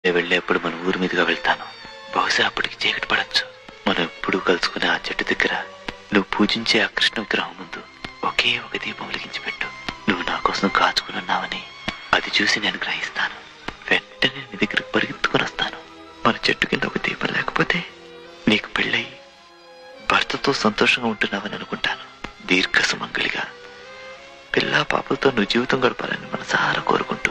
నేను వెళ్ళేప్పుడు మన ఊరి మీదుగా వెళ్తాను. బహుశా అప్పటికి చీకటి పడచ్చు. మనం ఎప్పుడూ కలుసుకునే ఆ చెట్టు దగ్గర నువ్వు పూజించే ఆ కృష్ణ విగ్రహం ముందు ఒకే ఒక దీపం వెలిగించి పెట్టు. నువ్వు నా కోసం కాచుకున్నావని అది చూసి నేను గ్రహిస్తాను. వెంటనే నీ దగ్గరకు పరిగెత్తుకుని వస్తాను. మన చెట్టు కింద ఒక దీపం లేకపోతే నీకు పెళ్ళయి భర్తతో సంతోషంగా ఉంటున్నావని అనుకుంటాను. దీర్ఘ సుమంగళిగా పిల్లా పాపలతో నువ్వు జీవితం గడపాలని మనసారా కోరుకుంటూ